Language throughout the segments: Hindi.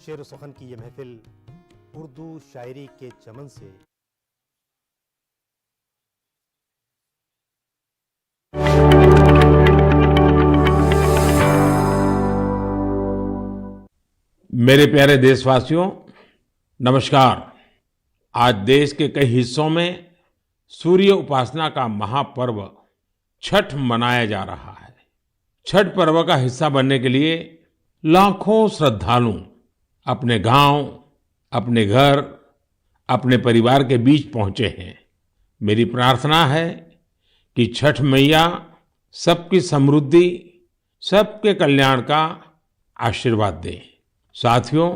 शेर सुखन की ये महफिल उर्दू शायरी के चमन से मेरे प्यारे देशवासियों, नमस्कार। आज देश के कई हिस्सों में सूर्य उपासना का महापर्व छठ मनाया जा रहा है। छठ पर्व का हिस्सा बनने के लिए लाखों श्रद्धालु अपने गांव, अपने घर, अपने परिवार के बीच पहुंचे हैं। मेरी प्रार्थना है कि छठ मैया सबकी समृद्धि, सबके कल्याण का आशीर्वाद दें। साथियों,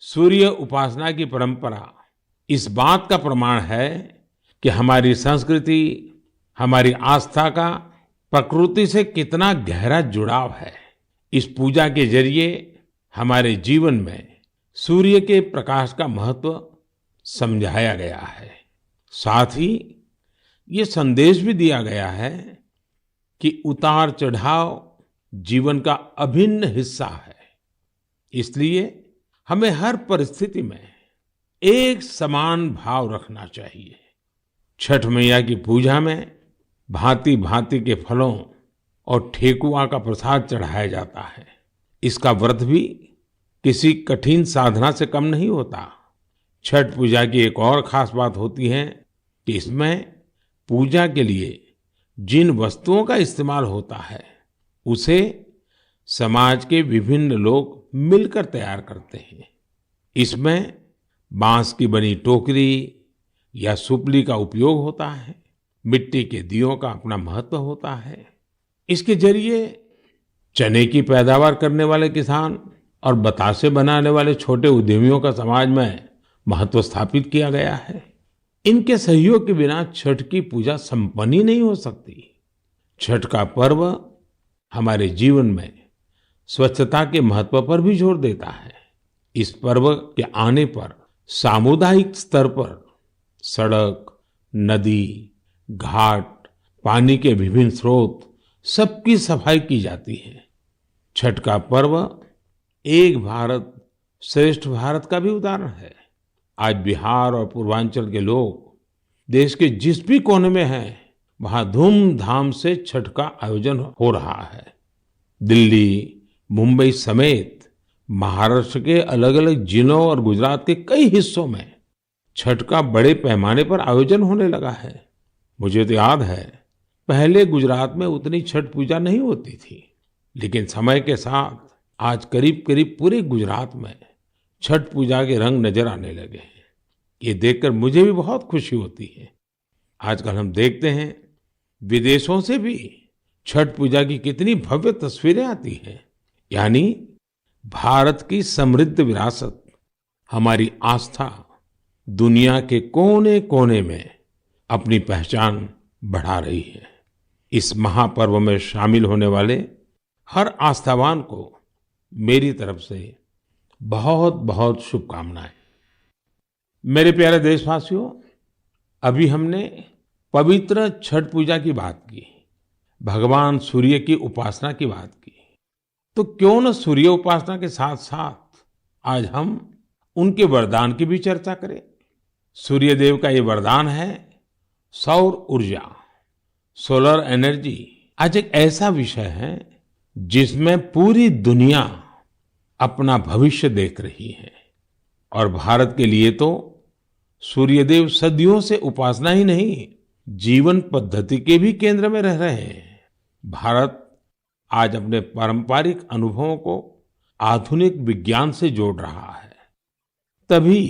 सूर्य उपासना की परंपरा इस बात का प्रमाण है कि हमारी संस्कृति, हमारी आस्था का प्रकृति से कितना गहरा जुड़ाव है। इस पूजा के जरिए हमारे जीवन में सूर्य के प्रकाश का महत्व समझाया गया है। साथ ही ये संदेश भी दिया गया है कि उतार चढ़ाव जीवन का अभिन्न हिस्सा है। इसलिए हमें हर परिस्थिति में एक समान भाव रखना चाहिए। छठ मैया की पूजा में भांति भांति के फलों और ठेकुआ का प्रसाद चढ़ाया जाता है। इसका व्रत भी किसी कठिन साधना से कम नहीं होता। छठ पूजा की एक और खास बात होती है कि इसमें पूजा के लिए जिन वस्तुओं का इस्तेमाल होता है उसे समाज के विभिन्न लोग मिलकर तैयार करते हैं। इसमें बांस की बनी टोकरी या सुपली का उपयोग होता है। मिट्टी के दियों का अपना महत्व होता है। इसके जरिए चने की पैदावार करने वाले किसान और बतासे बनाने वाले छोटे उद्यमियों का समाज में महत्व स्थापित किया गया है। इनके सहयोग के बिना छठ की पूजा संपन्न ही नहीं हो सकती। छठ का पर्व हमारे जीवन में स्वच्छता के महत्व पर भी जोर देता है। इस पर्व के आने पर सामुदायिक स्तर पर सड़क, नदी, घाट, पानी के विभिन्न स्रोत सबकी सफाई की जाती है। छठ का पर्व एक भारत श्रेष्ठ भारत का भी उदाहरण है। आज बिहार और पूर्वांचल के लोग देश के जिस भी कोने में हैं, वहां धूमधाम से छठ का आयोजन हो रहा है। दिल्ली, मुंबई समेत महाराष्ट्र के अलग अलग जिलों और गुजरात के कई हिस्सों में छठ का बड़े पैमाने पर आयोजन होने लगा है। मुझे तो याद है, पहले गुजरात में उतनी छठ पूजा नहीं होती थी, लेकिन समय के साथ आज करीब करीब पूरे गुजरात में छठ पूजा के रंग नजर आने लगे हैं। ये देखकर मुझे भी बहुत खुशी होती है। आजकल हम देखते हैं विदेशों से भी छठ पूजा की कितनी भव्य तस्वीरें आती हैं। यानी भारत की समृद्ध विरासत, हमारी आस्था दुनिया के कोने कोने में अपनी पहचान बढ़ा रही है। इस महापर्व में शामिल होने वाले हर आस्थावान को मेरी तरफ से बहुत बहुत शुभकामनाएं। मेरे प्यारे देशवासियों, अभी हमने पवित्र छठ पूजा की बात की, भगवान सूर्य की उपासना की बात की। तो क्यों न सूर्य उपासना के साथ साथ आज हम उनके वरदान की भी चर्चा करें। सूर्य देव का ये वरदान है सौर ऊर्जा, सोलर एनर्जी। आज एक ऐसा विषय है जिसमें पूरी दुनिया अपना भविष्य देख रही है। और भारत के लिए तो सूर्यदेव सदियों से उपासना ही नहीं, जीवन पद्धति के भी केंद्र में रह रहे हैं। भारत आज अपने पारंपरिक अनुभवों को आधुनिक विज्ञान से जोड़ रहा है। तभी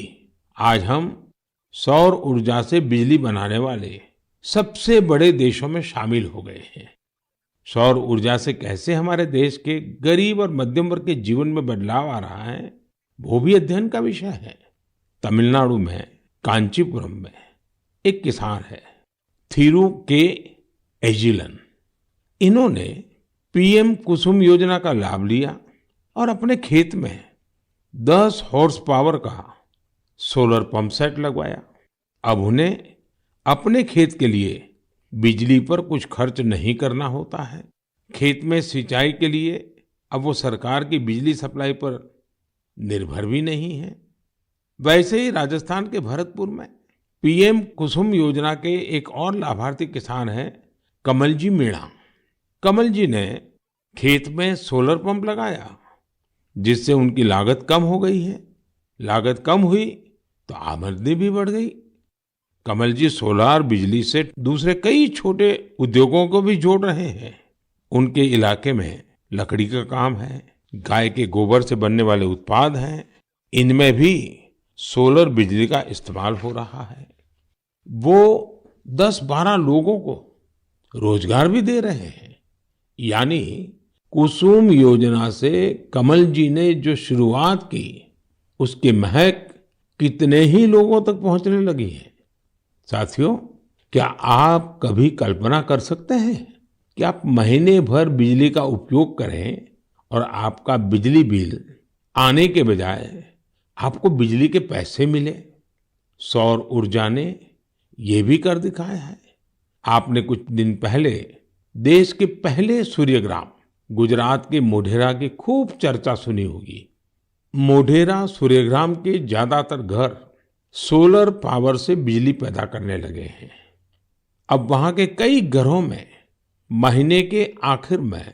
आज हम सौर ऊर्जा से बिजली बनाने वाले सबसे बड़े देशों में शामिल हो गए हैं। सौर ऊर्जा से कैसे हमारे देश के गरीब और मध्यम वर्ग के जीवन में बदलाव आ रहा है, वो भी अध्ययन का विषय है। तमिलनाडु में कांचीपुरम में एक किसान है, थिरु के एजिलन। इन्होंने पीएम कुसुम योजना का लाभ लिया और अपने खेत में 10 हॉर्स पावर का सोलर पंप सेट लगवाया। अब उन्हें अपने खेत के लिए बिजली पर कुछ खर्च नहीं करना होता है। खेत में सिंचाई के लिए अब वो सरकार की बिजली सप्लाई पर निर्भर भी नहीं है। वैसे ही राजस्थान के भरतपुर में पीएम कुसुम योजना के एक और लाभार्थी किसान हैं कमल जी मीणा। कमल जी ने खेत में सोलर पंप लगाया, जिससे उनकी लागत कम हो गई है। लागत कम हुई तो आमदनी भी बढ़ गई। कमल जी सोलार बिजली से दूसरे कई छोटे उद्योगों को भी जोड़ रहे हैं। उनके इलाके में लकड़ी का काम है, गाय के गोबर से बनने वाले उत्पाद हैं, इनमें भी सोलर बिजली का इस्तेमाल हो रहा है। वो 10-12 लोगों को रोजगार भी दे रहे हैं। यानी कुसुम योजना से कमल जी ने जो शुरुआत की, उसकी महक कितने ही लोगों तक पहुंचने लगी है। साथियों, क्या आप कभी कल्पना कर सकते हैं कि आप महीने भर बिजली का उपयोग करें और आपका बिजली बिल आने के बजाय आपको बिजली के पैसे मिले? सौर ऊर्जा ने ये भी कर दिखाया है। आपने कुछ दिन पहले देश के पहले सूर्यग्राम गुजरात के मोढेरा की खूब चर्चा सुनी होगी। मोढेरा सूर्यग्राम के ज्यादातर घर सोलर पावर से बिजली पैदा करने लगे हैं। अब वहां के कई घरों में महीने के आखिर में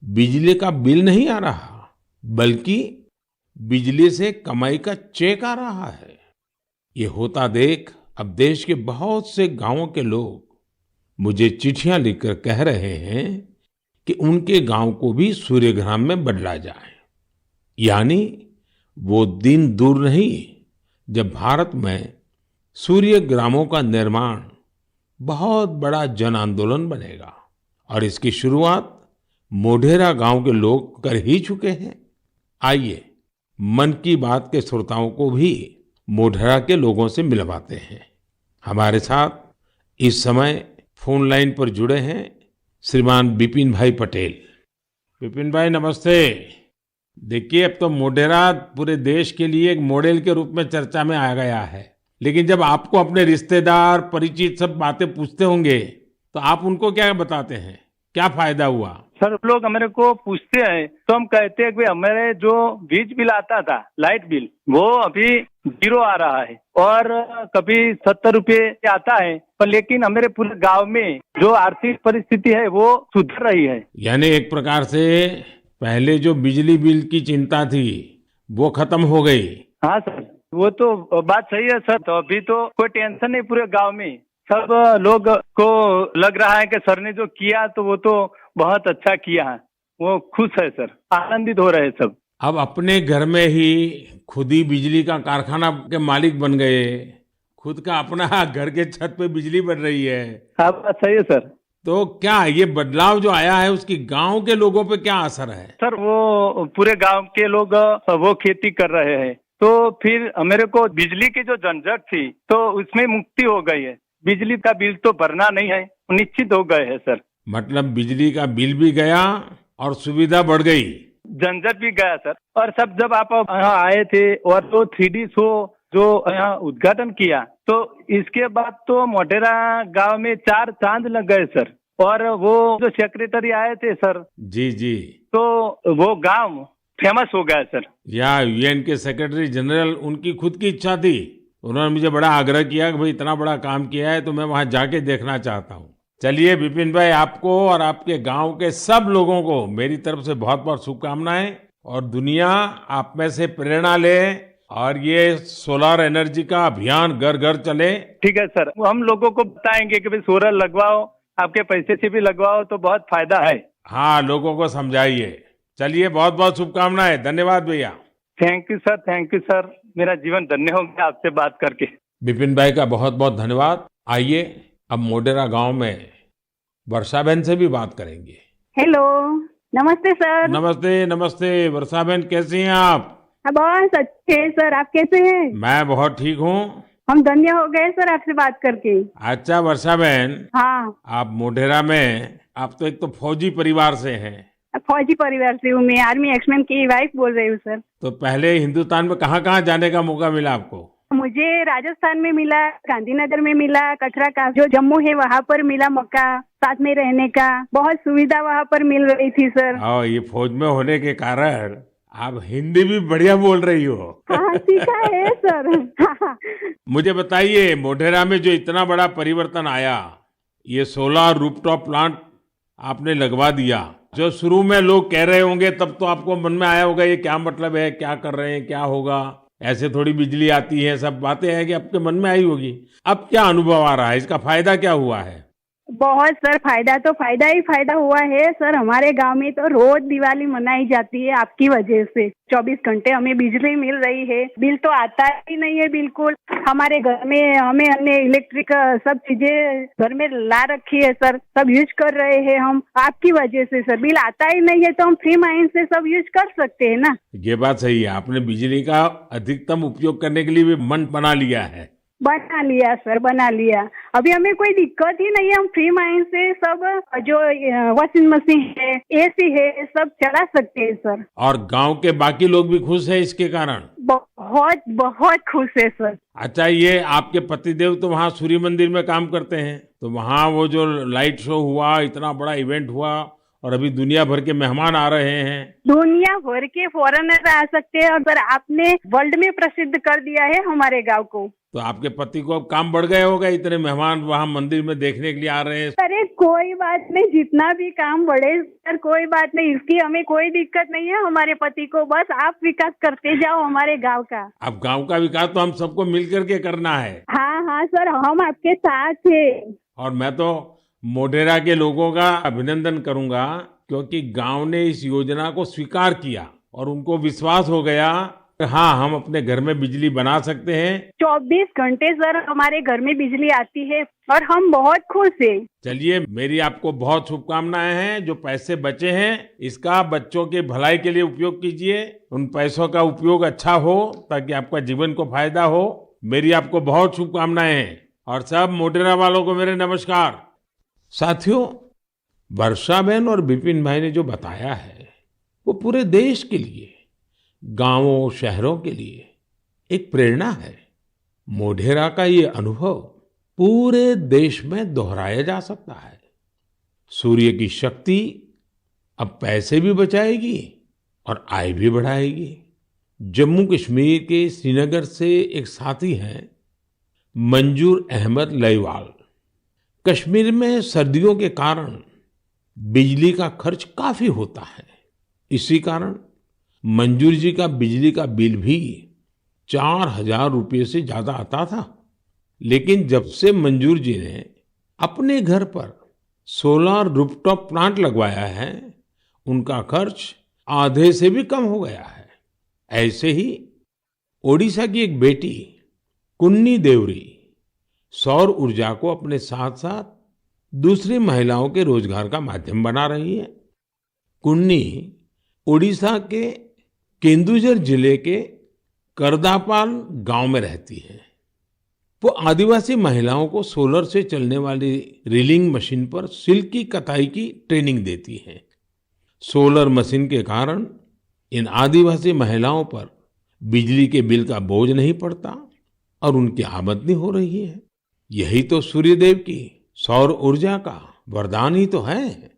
बिजली का बिल नहीं आ रहा, बल्कि बिजली से कमाई का चेक आ रहा है। ये होता देख अब देश के बहुत से गांवों के लोग मुझे चिट्ठियां लिखकर कह रहे हैं कि उनके गांव को भी सूर्यग्राम में बदला जाए। यानी वो दिन दूर नहीं जब भारत में सूर्य ग्रामों का निर्माण बहुत बड़ा जन आंदोलन बनेगा। और इसकी शुरुआत मोढेरा गांव के लोग कर ही चुके हैं। आइए मन की बात के श्रोताओं को भी मोढेरा के लोगों से मिलवाते हैं। हमारे साथ इस समय फोन लाइन पर जुड़े हैं श्रीमान बिपिन भाई पटेल। बिपिन भाई नमस्ते। देखिए, अब तो मोढेरा पूरे देश के लिए एक मॉडल के रूप में चर्चा में आ गया है, लेकिन जब आपको अपने रिश्तेदार परिचित सब बातें पूछते होंगे तो आप उनको क्या बताते हैं? क्या फायदा हुआ? सर, लोग हमारे को पूछते हैं तो हम कहते हैं कि हमारे जो बीज बिल आता था, लाइट बिल, वो अभी 0 आ रहा है और कभी 70 रुपए आता है, पर लेकिन हमारे पूरे गांव में जो आर्थिक परिस्थिति है वो सुधर रही है। यानी एक प्रकार से पहले जो बिजली बिल की चिंता थी वो खत्म हो गई। हाँ सर, वो तो बात सही है सर। तो अभी तो कोई टेंशन नहीं पूरे गांव में। सब लोग को लग रहा है कि सर ने जो किया तो वो तो बहुत अच्छा किया है। वो खुश है सर, आनंदित हो रहे हैं सब। अब अपने घर में ही खुद ही बिजली का कारखाना के मालिक बन गए, खुद का अपना घर के छत पे बिजली बन रही है। हाँ, बात सही है सर। तो क्या ये बदलाव जो आया है उसकी गांव के लोगों पे क्या असर है? सर, वो पूरे गांव के लोग वो खेती कर रहे हैं, तो फिर मेरे को बिजली की जो झंझट थी तो उसमें मुक्ति हो गई है। बिजली का बिल तो भरना नहीं है, निश्चित हो गए है सर। मतलब बिजली का बिल भी गया और सुविधा बढ़ गई, झंझट भी गया सर। और सब जब आप यहाँ आए थे और तो 3D शो जो यहाँ उद्घाटन किया, तो इसके बाद तो मोढेरा गांव में 4 चांद लग गए सर। और वो जो सेक्रेटरी आए थे सर, जी जी, तो वो गांव फेमस हो गया सर। या यूएन के सेक्रेटरी जनरल, उनकी खुद की इच्छा थी, उन्होंने मुझे बड़ा आग्रह किया कि भाई इतना बड़ा काम किया है तो मैं वहां जाके देखना चाहता हूँ। चलिए बिपिन भाई, आपको और आपके गांव के सब लोगों को मेरी तरफ से बहुत बहुत शुभकामनाएं, और दुनिया आप में से प्रेरणा ले और ये सोलर एनर्जी का अभियान घर घर चले। ठीक है सर, हम लोगों को बताएंगे कि भाई सोलर लगवाओ, आपके पैसे से भी लगवाओ तो बहुत फायदा है। हाँ, लोगों को समझाइए। चलिए, बहुत बहुत शुभकामनाएं। धन्यवाद भैया। Thank you sir, thank you sir. मेरा जीवन धन्य हो गया आपसे बात करके। बिपिन भाई का बहुत बहुत धन्यवाद। आइए अब मोढेरा गांव में वर्षा बहन से भी बात करेंगे। हेलो, नमस्ते सर। नमस्ते नमस्ते। वर्षा बहन कैसी हैं आप? बहुत अच्छे सर, आप कैसे हैं? मैं बहुत ठीक हूँ। हम धन्य हो गए सर आपसे बात करके। अच्छा वर्षा बहन, हाँ, आप मोढेरा में, आप तो एक तो फौजी परिवार से हैं। फौजी परिवार से हूँ मैं, आर्मी एक्समैन की वाइफ बोल रही हूँ सर। तो पहले हिंदुस्तान में कहाँ कहाँ जाने का मौका मिला आपको? मुझे राजस्थान में मिला, गांधीनगर में मिला, कटरा का जो जम्मू है वहाँ पर मिला मौका, साथ में रहने का बहुत सुविधा वहाँ पर मिल रही थी सर। और ये फौज में होने के कारण आप हिंदी भी बढ़िया बोल रही हो। हाँ सीखा है सर। हाँ मुझे बताइए, मोढेरा में जो इतना बड़ा परिवर्तन आया, ये सोलर रूफटॉप प्लांट आपने लगवा दिया, जो शुरू में लोग कह रहे होंगे तब तो आपको मन में आया होगा ये क्या मतलब है, क्या कर रहे हैं, क्या होगा, ऐसे थोड़ी बिजली आती है, सब बातें हैं कि आपके मन में आई होगी। अब क्या अनुभव आ रहा है, इसका फायदा क्या हुआ है? बहुत सर, फायदा तो फायदा ही फायदा हुआ है सर। हमारे गांव में तो रोज दिवाली मनाई जाती है आपकी वजह से। 24 घंटे हमें बिजली मिल रही है, बिल तो आता ही नहीं है बिल्कुल। हमारे घर में हमें अन्य इलेक्ट्रिक सब चीजें घर में ला रखी है सर, सब यूज कर रहे हैं हम आपकी वजह से सर। बिल आता ही नहीं है तो हम फ्री माइंड से सब यूज कर सकते हैं ना। ये बात सही है, आपने बिजली का अधिकतम उपयोग करने के लिए भी मन बना लिया है। बना लिया सर, बना लिया। अभी हमें कोई दिक्कत ही नहीं है, हम फ्री माइंड से सब जो वॉशिंग मशीन है, एसी है, सब चला सकते हैं सर। और गांव के बाकी लोग भी खुश हैं इसके कारण? बहुत बहुत खुश है सर। अच्छा, ये आपके पतिदेव तो वहाँ सूर्य मंदिर में काम करते हैं, तो वहाँ वो जो लाइट शो हुआ, इतना बड़ा इवेंट हुआ और अभी दुनिया भर के मेहमान आ रहे हैं। दुनिया भर के फॉरेनर आ सकते हैं और सर आपने वर्ल्ड में प्रसिद्ध कर दिया है हमारे गांव को। तो आपके पति को अब काम बढ़ गए होगा, इतने मेहमान वहाँ मंदिर में देखने के लिए आ रहे हैं। अरे कोई बात नहीं, जितना भी काम बढ़े सर, कोई बात नहीं, इसकी हमें कोई दिक्कत नहीं है हमारे पति को। बस आप विकास करते जाओ हमारे गांव का। अब गांव का विकास तो हम सबको मिल करके करना है। हाँ हाँ सर, हम आपके साथ हैं। और मैं तो मोढेरा के लोगों का अभिनंदन करूंगा, क्योंकि गांव ने इस योजना को स्वीकार किया और उनको विश्वास हो गया कि हाँ, हम अपने घर में बिजली बना सकते हैं। 24 घंटे सर हमारे घर में बिजली आती है और हम बहुत खुश हैं। चलिए, मेरी आपको बहुत शुभकामनाएं हैं। जो पैसे बचे हैं इसका बच्चों के भलाई के लिए उपयोग कीजिए। उन पैसों का उपयोग अच्छा हो ताकि आपका जीवन को फायदा हो। मेरी आपको बहुत शुभकामनाएं हैं और सब मोढेरा वालों को मेरे नमस्कार। साथियों, वर्षाबेन और विपिन भाई ने जो बताया है वो पूरे देश के लिए, गांवों शहरों के लिए एक प्रेरणा है। मोढेरा का ये अनुभव पूरे देश में दोहराया जा सकता है। सूर्य की शक्ति अब पैसे भी बचाएगी और आय भी बढ़ाएगी। जम्मू कश्मीर के श्रीनगर से एक साथी हैं मंजूर अहमद लईवाल। कश्मीर में सर्दियों के कारण बिजली का खर्च काफी होता है। इसी कारण मंजूर जी का बिजली का बिल भी 4,000 रुपये से ज्यादा आता था। लेकिन जब से मंजूर जी ने अपने घर पर सोलर रूफटॉप प्लांट लगवाया है, उनका खर्च आधे से भी कम हो गया है। ऐसे ही ओडिशा की एक बेटी कुन्नी देवरी सौर ऊर्जा को अपने साथ साथ दूसरी महिलाओं के रोजगार का माध्यम बना रही है। कुन्नी ओडिशा के केंदुझर जिले के करदापाल गांव में रहती है। वो आदिवासी महिलाओं को सोलर से चलने वाली रीलिंग मशीन पर सिल्क की कताई की ट्रेनिंग देती है। सोलर मशीन के कारण इन आदिवासी महिलाओं पर बिजली के बिल का बोझ नहीं पड़ता और उनकी आमदनी हो रही है। यही तो सूर्यदेव की सौर ऊर्जा का वरदान ही तो है।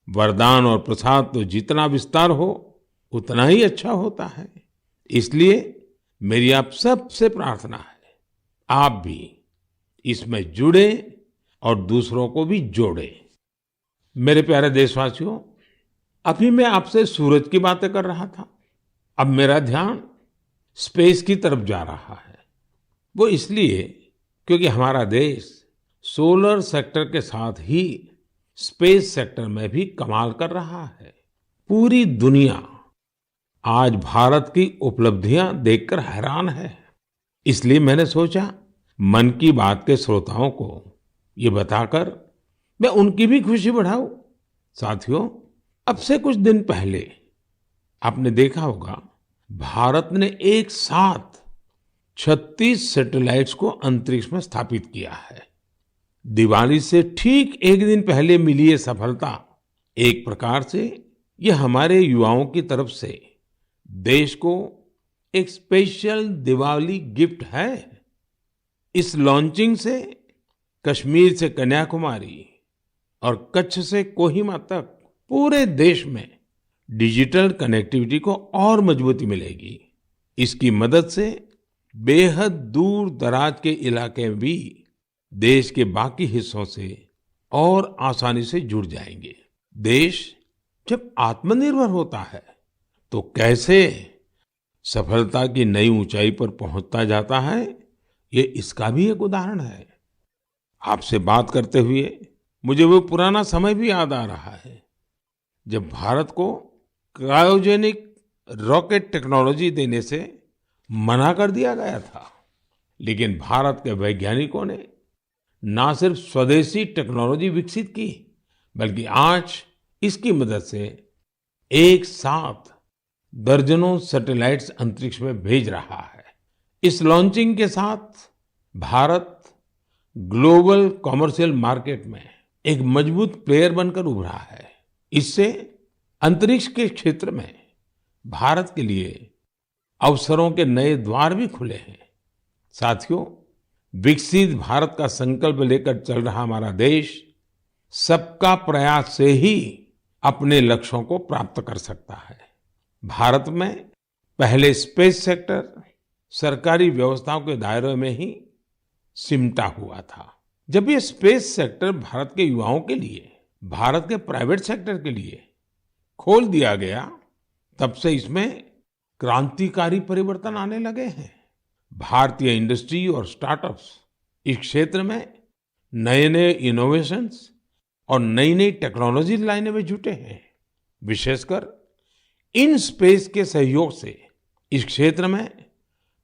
वरदान और प्रसाद तो जितना विस्तार हो उतना ही अच्छा होता है। इसलिए मेरी आप सबसे प्रार्थना है, आप भी इसमें जुड़े और दूसरों को भी जोड़े। मेरे प्यारे देशवासियों, अभी मैं आपसे सूरज की बातें कर रहा था। अब मेरा ध्यान स्पेस की तरफ जा रहा है। वो इसलिए क्योंकि हमारा देश सोलर सेक्टर के साथ ही स्पेस सेक्टर में भी कमाल कर रहा है। पूरी दुनिया आज भारत की उपलब्धियां देखकर हैरान है। इसलिए मैंने सोचा मन की बात के श्रोताओं को ये बताकर मैं उनकी भी खुशी बढ़ाऊं। साथियों, अब से कुछ दिन पहले आपने देखा होगा, भारत ने एक साथ 36 सैटेलाइट्स को अंतरिक्ष में स्थापित किया है। दिवाली से ठीक एक दिन पहले मिली ये सफलता एक प्रकार से ये हमारे युवाओं की तरफ से देश को एक स्पेशल दिवाली गिफ्ट है। इस लॉन्चिंग से कश्मीर से कन्याकुमारी और कच्छ से कोहिमा तक पूरे देश में डिजिटल कनेक्टिविटी को और मजबूती मिलेगी। इसकी मदद से बेहद दूर दराज के इलाके भी देश के बाकी हिस्सों से और आसानी से जुड़ जाएंगे। देश जब आत्मनिर्भर होता है तो कैसे सफलता की नई ऊंचाई पर पहुंचता जाता है, ये इसका भी एक उदाहरण है। आपसे बात करते हुए मुझे वो पुराना समय भी याद आ रहा है जब भारत को क्रायोजेनिक रॉकेट टेक्नोलॉजी देने से मना कर दिया गया था, लेकिन भारत के वैज्ञानिकों ने ना सिर्फ स्वदेशी टेक्नोलॉजी विकसित की, बल्कि आज इसकी मदद से एक साथ दर्जनों सैटेलाइट्स अंतरिक्ष में भेज रहा है। इस लॉन्चिंग के साथ भारत ग्लोबल कॉमर्शियल मार्केट में एक मजबूत प्लेयर बनकर उभरा है। इससे अंतरिक्ष के क्षेत्र में भारत के लिए अवसरों के नए द्वार भी खुले हैं। साथियों, विकसित भारत का संकल्प लेकर चल रहा हमारा देश सबका प्रयास से ही अपने लक्ष्यों को प्राप्त कर सकता है। भारत में पहले स्पेस सेक्टर सरकारी व्यवस्थाओं के दायरे में ही सिमटा हुआ था। जब ये स्पेस सेक्टर भारत के युवाओं के लिए, भारत के प्राइवेट सेक्टर के लिए खोल दिया गया, तब से इसमें क्रांतिकारी परिवर्तन आने लगे हैं। भारतीय इंडस्ट्री और स्टार्टअप्स इस क्षेत्र में नए नए इनोवेशंस और नई नई टेक्नोलॉजी लाने में जुटे हैं। विशेषकर इन स्पेस के सहयोग से इस क्षेत्र में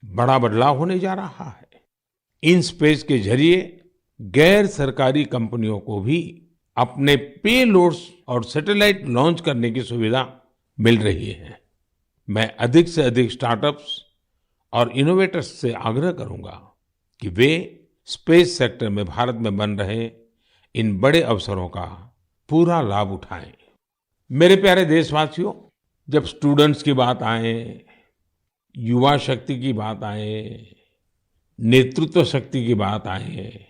बड़ा बदलाव होने जा रहा है। इन स्पेस के जरिए गैर सरकारी कंपनियों को भी अपने पेलोड्स और सैटेलाइट लॉन्च करने की सुविधा मिल रही है। मैं अधिक से अधिक स्टार्टअप्स और इनोवेटर्स से आग्रह करूंगा कि वे स्पेस सेक्टर में भारत में बन रहे इन बड़े अवसरों का पूरा लाभ उठाएं। मेरे प्यारे देशवासियों, जब स्टूडेंट्स की बात आए, युवा शक्ति की बात आए, नेतृत्व शक्ति की बात आए,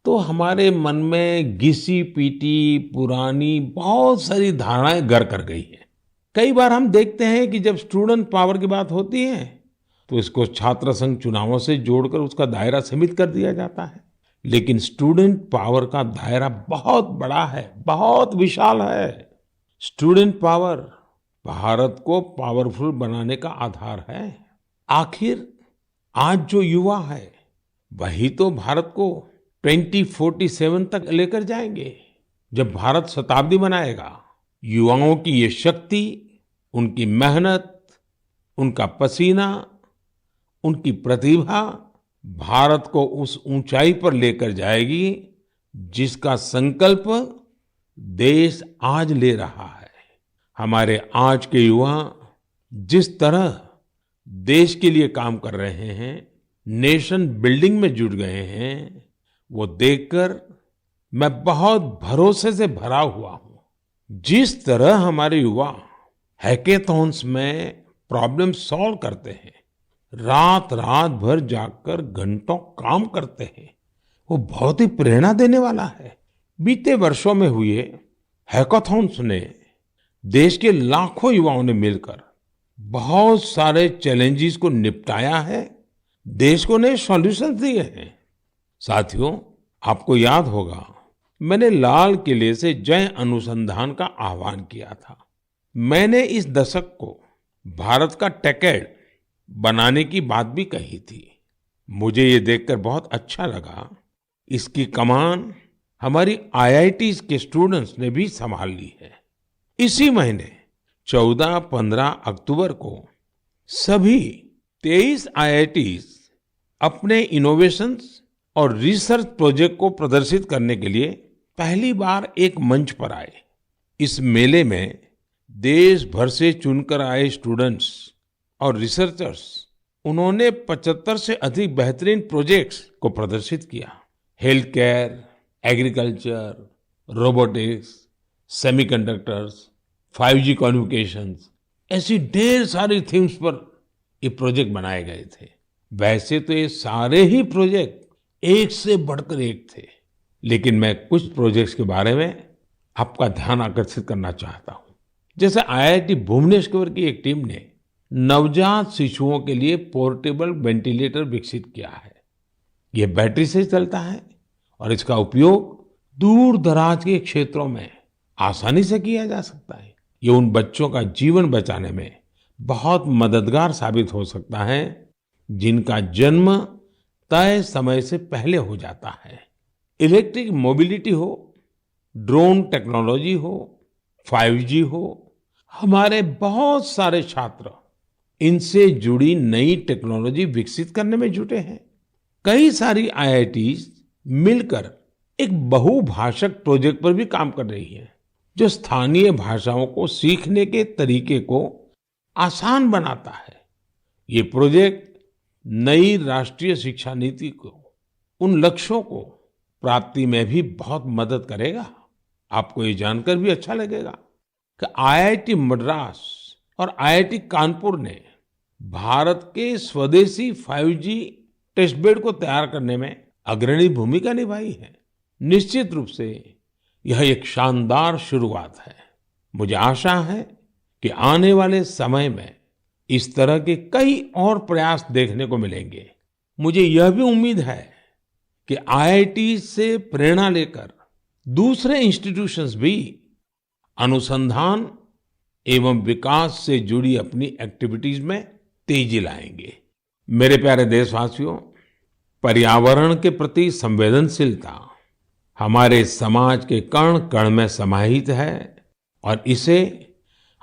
तो हमारे मन में घिसी पीटी पुरानी बहुत सारी धारणाएं घर कर गई हैं। कई बार हम देखते हैं कि जब स्टूडेंट पावर की बात होती है तो इसको छात्र संघ चुनावों से जोड़कर उसका दायरा सीमित कर दिया जाता है, लेकिन स्टूडेंट पावर का दायरा बहुत बड़ा है, बहुत विशाल है। स्टूडेंट पावर भारत को पावरफुल बनाने का आधार है। आखिर आज जो युवा है वही तो भारत को 2047 तक लेकर जाएंगे, जब भारत शताब्दी मनाएगा। युवाओं की ये शक्ति, उनकी मेहनत, उनका पसीना, उनकी प्रतिभा भारत को उस ऊंचाई पर लेकर जाएगी जिसका संकल्प देश आज ले रहा है। हमारे आज के युवा जिस तरह देश के लिए काम कर रहे हैं, नेशन बिल्डिंग में जुट गए हैं, वो देखकर मैं बहुत भरोसे से भरा हुआ हूं। जिस तरह हमारे युवा हैकेथॉन्स में प्रॉब्लम सॉल्व करते हैं, रात रात भर जागकर घंटों काम करते हैं, वो बहुत ही प्रेरणा देने वाला है। बीते वर्षों में हुए हैकाथॉन्स ने देश के लाखों युवाओं ने मिलकर बहुत सारे चैलेंजेस को निपटाया है, देश को नए सॉल्यूशन दिए हैं। साथियों, आपको याद होगा मैंने लाल किले से जय अनुसंधान का आह्वान किया था। मैंने इस दशक को भारत का टेकेड बनाने की बात भी कही थी। मुझे ये देखकर बहुत अच्छा लगा, इसकी कमान हमारी आईआईटीज के स्टूडेंट्स ने भी संभाल ली है। इसी महीने 14-15 अक्टूबर को सभी 23 आईआईटीज अपने इनोवेशंस और रिसर्च प्रोजेक्ट को प्रदर्शित करने के लिए पहली बार एक मंच पर आए। इस मेले में देश भर से चुनकर आए स्टूडेंट्स और रिसर्चर्स, उन्होंने 75 से अधिक बेहतरीन प्रोजेक्ट्स को प्रदर्शित किया। Health care, agriculture, robotics, semiconductors, 5G communications, ऐसी ढेर सारी थीम्स पर ये प्रोजेक्ट बनाए गए थे। वैसे तो ये सारे ही प्रोजेक्ट एक से बढ़कर एक थे, लेकिन मैं कुछ प्रोजेक्ट्स के बारे में आपका ध्यान आकर्षित करना चाहता हूँ। जैसे आईआईटी भुवनेश्वर की एक टीम ने नवजात शिशुओं के लिए पोर्टेबल वेंटिलेटर विकसित किया है। ये बैटरी से चलता है और इसका उपयोग दूर दराज के क्षेत्रों में आसानी से किया जा सकता है। ये उन बच्चों का जीवन बचाने में बहुत मददगार साबित हो सकता है जिनका जन्म तय समय से पहले हो जाता है। इलेक्ट्रिक मोबिलिटी हो, ड्रोन टेक्नोलॉजी हो, 5G हो, हमारे बहुत सारे छात्र इनसे जुड़ी नई टेक्नोलॉजी विकसित करने में जुटे हैं। कई सारी आईआईटीज मिलकर एक बहुभाषक प्रोजेक्ट पर भी काम कर रही है, जो स्थानीय भाषाओं को सीखने के तरीके को आसान बनाता है। ये प्रोजेक्ट नई राष्ट्रीय शिक्षा नीति को, उन लक्ष्यों को प्राप्ति में भी बहुत मदद करेगा। आपको ये जानकर भी अच्छा लगेगा कि आईआईटी मद्रास और आईआईटी कानपुर ने भारत के स्वदेशी 5G टेस्ट बेड को तैयार करने में अग्रणी भूमिका निभाई है। निश्चित रूप से यह एक शानदार शुरुआत है। मुझे आशा है कि आने वाले समय में इस तरह के कई और प्रयास देखने को मिलेंगे। मुझे यह भी उम्मीद है कि आईआईटी से प्रेरणा लेकर दूसरे इंस्टीट्यूशंस भी अनुसंधान एवं विकास से जुड़ी अपनी एक्टिविटीज में तेजी लाएंगे। मेरे प्यारे देशवासियों, पर्यावरण के प्रति संवेदनशीलता हमारे समाज के कण कण में समाहित है और इसे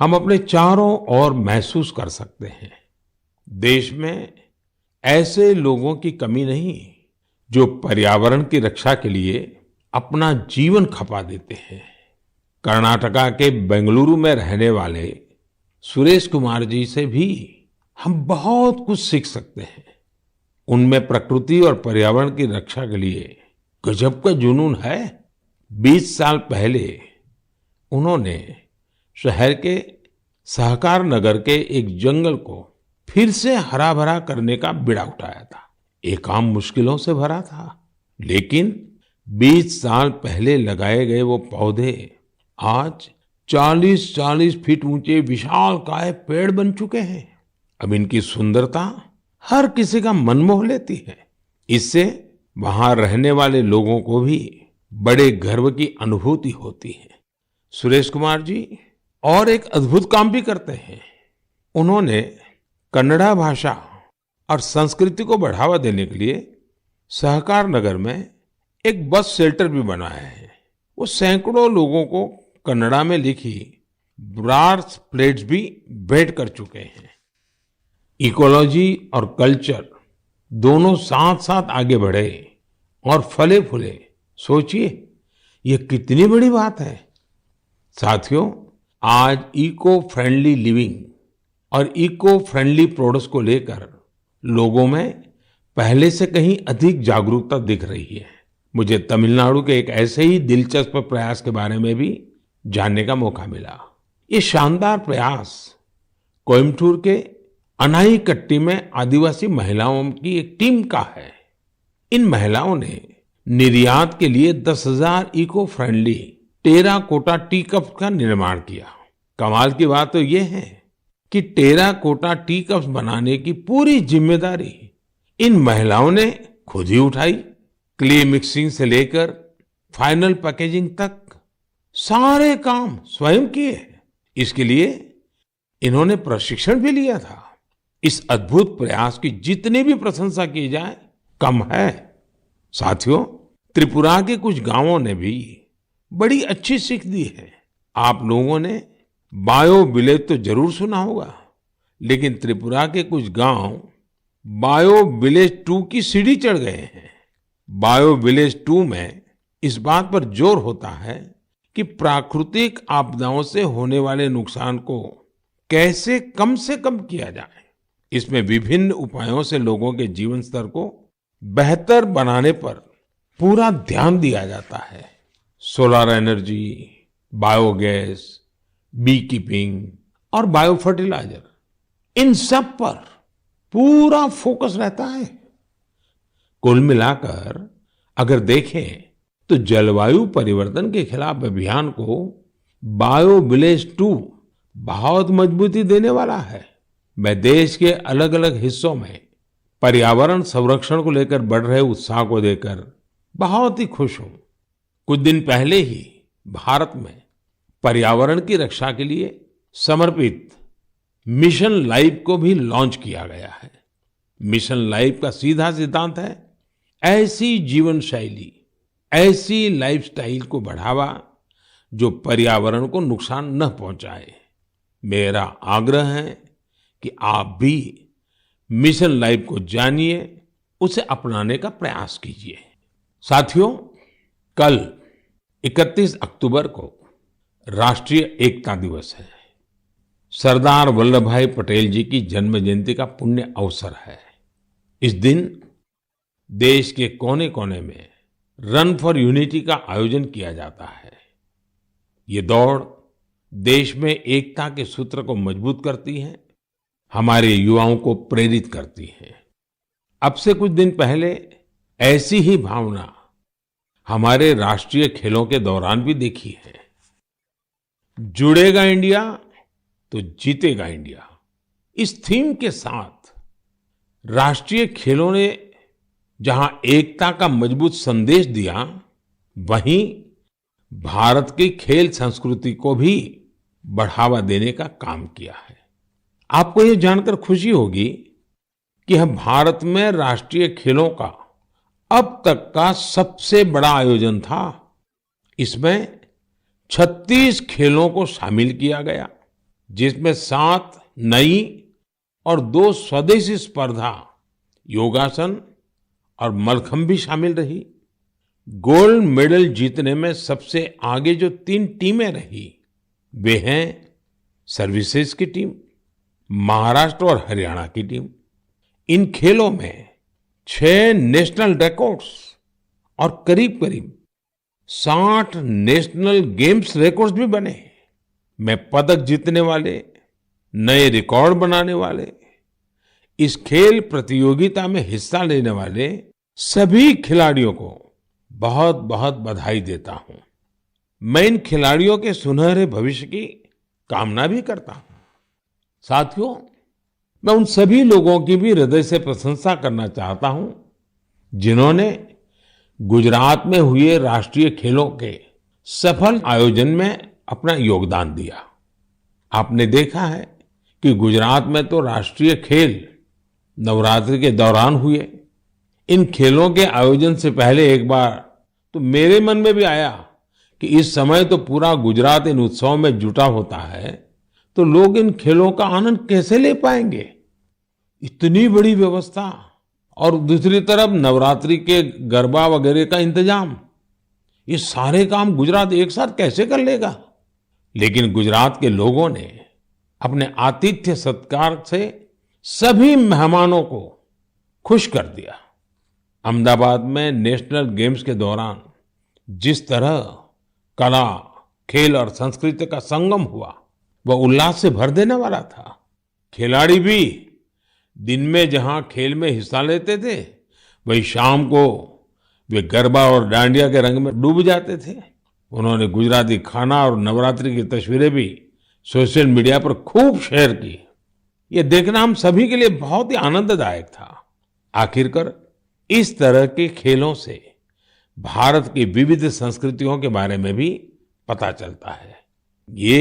हम अपने चारों ओर महसूस कर सकते हैं। देश में ऐसे लोगों की कमी नहीं जो पर्यावरण की रक्षा के लिए अपना जीवन खपा देते हैं। कर्नाटका के बेंगलुरु में रहने वाले सुरेश कुमार जी से भी हम बहुत कुछ सीख सकते हैं। उनमें प्रकृति और पर्यावरण की रक्षा के लिए गजब का जुनून है। 20 साल पहले उन्होंने शहर के सहकार नगर के एक जंगल को फिर से हरा भरा करने का बीड़ा उठाया था। ये काम मुश्किलों से भरा था, लेकिन 20 साल पहले लगाए गए वो पौधे आज 40-40 फीट ऊंचे विशालकाय पेड़ बन चुके हैं। अब इनकी सुंदरता हर किसी का मन मोह लेती है। इससे वहां रहने वाले लोगों को भी बड़े गर्व की अनुभूति होती है। सुरेश कुमार जी और एक अद्भुत काम भी करते हैं। उन्होंने कन्नड़ा भाषा और संस्कृति को बढ़ावा देने के लिए सहकार नगर में एक बस शेल्टर भी बनाया है। वो सैकड़ों लोगों को कन्नड़ा में लिखी ब्रास प्लेट्स भी भेंट कर चुके हैं। इकोलॉजी और कल्चर दोनों साथ साथ आगे बढ़े और फले फूले। सोचिए, ये कितनी बड़ी बात है। साथियों, आज इको फ्रेंडली लिविंग और इको फ्रेंडली प्रोडक्ट्स को लेकर लोगों में पहले से कहीं अधिक जागरूकता दिख रही है। मुझे तमिलनाडु के एक ऐसे ही दिलचस्प प्रयास के बारे में भी जानने का मौका मिला। ये शानदार प्रयास कोयम्बटूर के अनाईकट्टी में आदिवासी महिलाओं की एक टीम का है। इन महिलाओं ने निर्यात के लिए 10,000 eco friendly terracotta tea cups का निर्माण किया। कमाल की बात तो ये है कि टेराकोटा टी कप्स बनाने की पूरी जिम्मेदारी इन महिलाओं ने खुद ही उठाई। क्ले मिक्सिंग से लेकर फाइनल पैकेजिंग तक सारे काम स्वयं किए। इसके लिए इन्होंने प्रशिक्षण भी लिया था। इस अद्भुत प्रयास की जितनी भी प्रशंसा की जाए कम है। साथियों, त्रिपुरा के कुछ गांवों ने भी बड़ी अच्छी सीख दी है। आप लोगों ने बायो विलेज तो जरूर सुना होगा, लेकिन त्रिपुरा के कुछ गांव बायो विलेज 2 की सीढ़ी चढ़ गए हैं। बायो विलेज 2 में इस बात पर जोर होता है कि प्राकृतिक आपदाओं से होने वाले नुकसान को कैसे कम से कम किया जाए। इसमें विभिन्न उपायों से लोगों के जीवन स्तर को बेहतर बनाने पर पूरा ध्यान दिया जाता है। Solar energy, biogas, bee keeping और बायो फर्टिलाइजर, इन सब पर पूरा फोकस रहता है। कुल मिलाकर अगर देखें तो जलवायु परिवर्तन के खिलाफ अभियान को बायो विलेज 2 बहुत मजबूती देने वाला है। मैं देश के अलग अलग हिस्सों में पर्यावरण संरक्षण को लेकर बढ़ रहे उत्साह को देखकर बहुत ही खुश हूं। कुछ दिन पहले ही भारत में पर्यावरण की रक्षा के लिए समर्पित मिशन लाइफ को भी लॉन्च किया गया है। मिशन लाइफ का सीधा सिद्धांत है, ऐसी जीवन शैली, ऐसी लाइफस्टाइल को बढ़ावा जो पर्यावरण को नुकसान न पहुंचाए। मेरा आग्रह है कि आप भी मिशन लाइफ को जानिए, उसे अपनाने का प्रयास कीजिए। साथियों, कल 31 अक्टूबर को राष्ट्रीय एकता दिवस है। सरदार वल्लभ भाई पटेल जी की जन्म जयंती का पुण्य अवसर है। इस दिन देश के कोने कोने में रन फॉर यूनिटी का आयोजन किया जाता है। ये दौड़ देश में एकता के सूत्र को मजबूत करती है, हमारे युवाओं को प्रेरित करती है। अब से कुछ दिन पहले ऐसी ही भावना हमारे राष्ट्रीय खेलों के दौरान भी देखी है। जुड़ेगा इंडिया तो जीतेगा इंडिया, इस थीम के साथ राष्ट्रीय खेलों ने जहां एकता का मजबूत संदेश दिया, वहीं भारत की खेल संस्कृति को भी बढ़ावा देने का काम किया है। आपको ये जानकर खुशी होगी कि यह भारत में राष्ट्रीय खेलों का अब तक का सबसे बड़ा आयोजन था। इसमें 36 खेलों को शामिल किया गया, जिसमें 7 नई और 2 स्वदेशी स्पर्धा योगासन और मलखंब भी शामिल रही। गोल्ड मेडल जीतने में सबसे आगे जो 3 टीमें रही, वे हैं सर्विसेज की टीम, महाराष्ट्र और हरियाणा की टीम। इन खेलों में 6 नेशनल रिकॉर्ड्स और करीब करीब 60 नेशनल गेम्स रिकॉर्ड्स भी बने। मैं पदक जीतने वाले, नए रिकॉर्ड बनाने वाले, इस खेल प्रतियोगिता में हिस्सा लेने वाले सभी खिलाड़ियों को बहुत बहुत बधाई देता हूं। मैं इन खिलाड़ियों के सुनहरे भविष्य की कामना भी करता हूं। साथियों, मैं उन सभी लोगों की भी हृदय से प्रशंसा करना चाहता हूं जिन्होंने गुजरात में हुए राष्ट्रीय खेलों के सफल आयोजन में अपना योगदान दिया। आपने देखा है कि गुजरात में तो राष्ट्रीय खेल नवरात्रि के दौरान हुए। इन खेलों के आयोजन से पहले एक बार तो मेरे मन में भी आया कि इस समय तो पूरा गुजरात इन उत्सवों में जुटा होता है, तो लोग इन खेलों का आनंद कैसे ले पाएंगे। इतनी बड़ी व्यवस्था और दूसरी तरफ नवरात्रि के गरबा वगैरह का इंतजाम, ये सारे काम गुजरात एक साथ कैसे कर लेगा। लेकिन गुजरात के लोगों ने अपने आतिथ्य सत्कार से सभी मेहमानों को खुश कर दिया। अहमदाबाद में नेशनल गेम्स के दौरान जिस तरह कला, खेल और संस्कृति का संगम हुआ, वह उल्लास से भर देने वाला था। खिलाड़ी भी दिन में जहां खेल में हिस्सा लेते थे, वही शाम को वे गरबा और डांडिया के रंग में डूब जाते थे। उन्होंने गुजराती खाना और नवरात्रि की तस्वीरें भी सोशल मीडिया पर खूब शेयर की। ये देखना हम सभी के लिए बहुत ही आनंददायक था। आखिरकार इस तरह के खेलों से भारत की विविध संस्कृतियों के बारे में भी पता चलता है। ये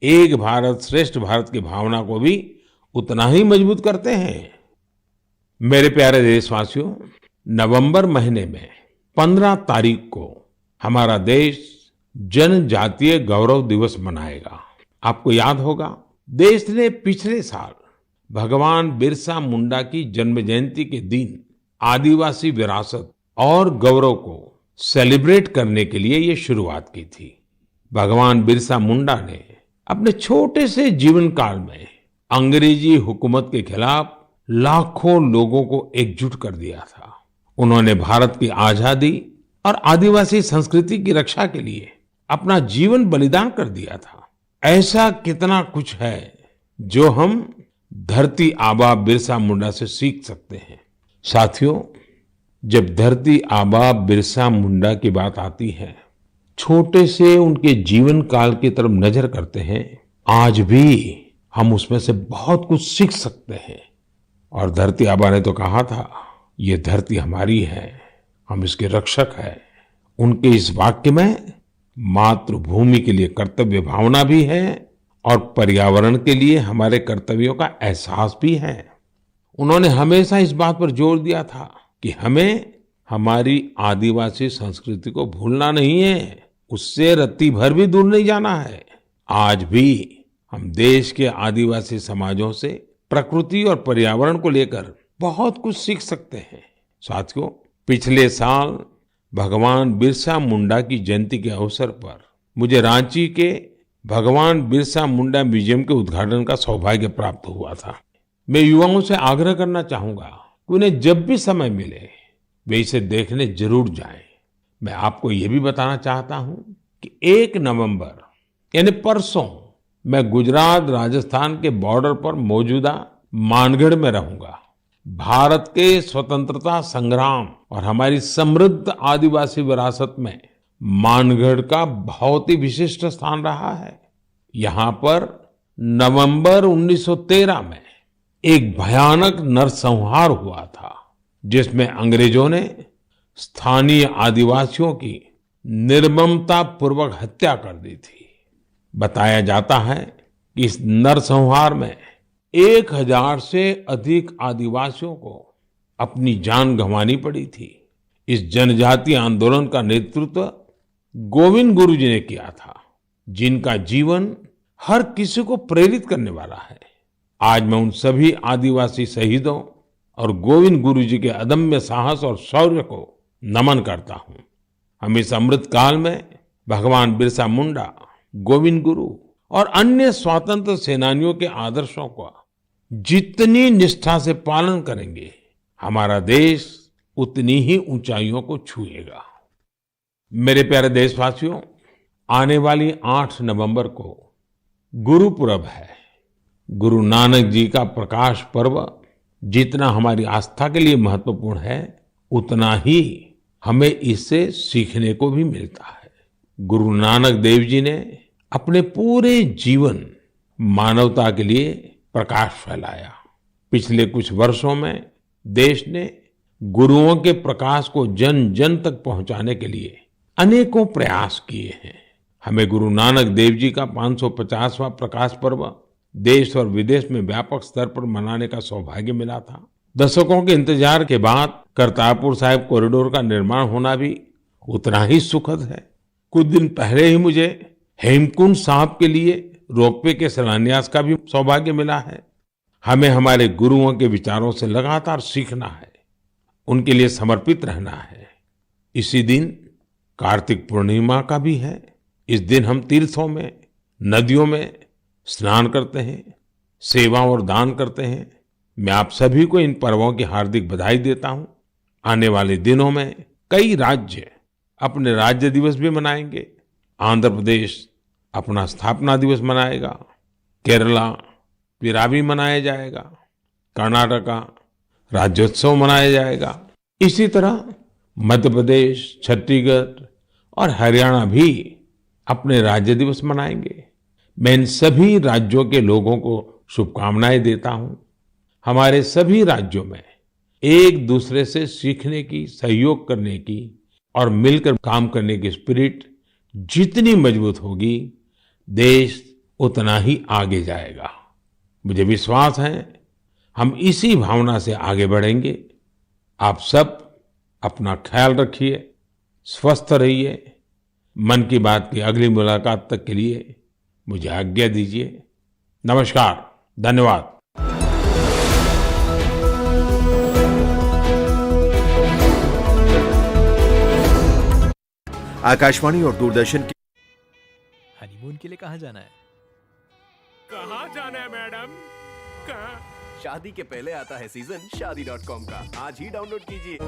एक भारत श्रेष्ठ भारत की भावना को भी उतना ही मजबूत करते हैं। मेरे प्यारे देशवासियों, नवंबर महीने में 15 तारीख को हमारा देश जनजातीय गौरव दिवस मनाएगा। आपको याद होगा, देश ने पिछले साल भगवान बिरसा मुंडा की जन्म जयंती के दिन आदिवासी विरासत और गौरव को सेलिब्रेट करने के लिए ये शुरुआत की थी। भगवान बिरसा मुंडा ने अपने छोटे से जीवन काल में अंग्रेजी हुकूमत के खिलाफ लाखों लोगों को एकजुट कर दिया था। उन्होंने भारत की आजादी और आदिवासी संस्कृति की रक्षा के लिए अपना जीवन बलिदान कर दिया था। ऐसा कितना कुछ है जो हम धरती आबा बिरसा मुंडा से सीख सकते हैं। साथियों, जब धरती आबा बिरसा मुंडा की बात आती है, छोटे से उनके जीवन काल की तरफ नजर करते हैं, आज भी हम उसमें से बहुत कुछ सीख सकते हैं। और धरती आबा ने तो कहा था, ये धरती हमारी है, हम इसके रक्षक हैं। उनके इस वाक्य में मातृभूमि के लिए कर्तव्य भावना भी है और पर्यावरण के लिए हमारे कर्तव्यों का एहसास भी है। उन्होंने हमेशा इस बात पर जोर दिया था कि हमें हमारी आदिवासी संस्कृति को भूलना नहीं है, उससे रत्ती भर भी दूर नहीं जाना है। आज भी हम देश के आदिवासी समाजों से प्रकृति और पर्यावरण को लेकर बहुत कुछ सीख सकते हैं। साथियों, पिछले साल भगवान बिरसा मुंडा की जयंती के अवसर पर मुझे रांची के भगवान बिरसा मुंडा म्यूजियम के उद्घाटन का सौभाग्य प्राप्त हुआ था। मैं युवाओं से आग्रह करना चाहूंगा कि उन्हें जब भी समय मिले वे इसे देखने जरूर जाएं। मैं आपको ये भी बताना चाहता हूं कि 1 नवंबर यानी परसों मैं गुजरात राजस्थान के बॉर्डर पर मौजूदा मानगढ़ में रहूंगा। भारत के स्वतंत्रता संग्राम और हमारी समृद्ध आदिवासी विरासत में मानगढ़ का बहुत ही विशिष्ट स्थान रहा है। यहाँ पर नवंबर 1913 में एक भयानक नरसंहार हुआ था, जिसमें अंग्रेजों ने स्थानीय आदिवासियों की निर्ममता पूर्वक हत्या कर दी थी। बताया जाता है कि इस नरसंहार में 1000 से अधिक आदिवासियों को अपनी जान गंवानी पड़ी थी। इस जनजातीय आंदोलन का नेतृत्व गोविंद गुरु जी ने किया था, जिनका जीवन हर किसी को प्रेरित करने वाला है। आज मैं उन सभी आदिवासी शहीदों और गोविंद गुरु जी के अदम्य साहस और शौर्य को नमन करता हूं। हम इस अमृत काल में भगवान बिरसा मुंडा, गोविंद गुरु और अन्य स्वतंत्र सेनानियों के आदर्शों का जितनी निष्ठा से पालन करेंगे, हमारा देश उतनी ही ऊंचाइयों को छुएगा। मेरे प्यारे देशवासियों, आने वाली 8 नवंबर को गुरुपुरब है। गुरु नानक जी का प्रकाश पर्व जितना हमारी आस्था के लिए महत्वपूर्ण है, उतना ही हमें इससे सीखने को भी मिलता है। गुरु नानक देव जी ने अपने पूरे जीवन मानवता के लिए प्रकाश फैलाया। पिछले कुछ वर्षों में देश ने गुरुओं के प्रकाश को जन जन तक पहुंचाने के लिए अनेकों प्रयास किए हैं। हमें गुरु नानक देव जी का 550वां प्रकाश पर्व देश और विदेश में व्यापक स्तर पर मनाने का सौभाग्य मिला था। दशकों के इंतजार के बाद करतारपुर साहिब कॉरिडोर का निर्माण होना भी उतना ही सुखद है। कुछ दिन पहले ही मुझे हेमकुंड साहिब के लिए रोपवे के शिलान्यास का भी सौभाग्य मिला है। हमें हमारे गुरुओं के विचारों से लगातार सीखना है, उनके लिए समर्पित रहना है। इसी दिन कार्तिक पूर्णिमा का भी है। इस दिन हम तीर्थों में, नदियों में स्नान करते हैं, सेवा और दान करते हैं। मैं आप सभी को इन पर्वों की हार्दिक बधाई देता हूं। आने वाले दिनों में कई राज्य अपने राज्य दिवस भी मनाएंगे। आंध्र प्रदेश अपना स्थापना दिवस मनाएगा, केरला पिरावी मनाया जाएगा, कर्नाटका राज्योत्सव मनाया जाएगा। इसी तरह मध्य प्रदेश, छत्तीसगढ़ और हरियाणा भी अपने राज्य दिवस मनाएंगे। मैं इन सभी राज्यों के लोगों को शुभकामनाएं देता हूं। हमारे सभी राज्यों में एक दूसरे से सीखने की, सहयोग करने की और मिलकर काम करने की स्पिरिट जितनी मजबूत होगी, देश उतना ही आगे जाएगा। मुझे विश्वास है हम इसी भावना से आगे बढ़ेंगे। आप सब अपना ख्याल रखिए, स्वस्थ रहिए। मन की बात की अगली मुलाकात तक के लिए मुझे आज्ञा दीजिए। नमस्कार, धन्यवाद। आकाशवाणी और दूरदर्शन की हनीमून के लिए कहाँ जाना है? कहाँ जाना है मैडम? कहाँ? शादी के पहले आता है सीजन शादी.com का। आज ही डाउनलोड कीजिए।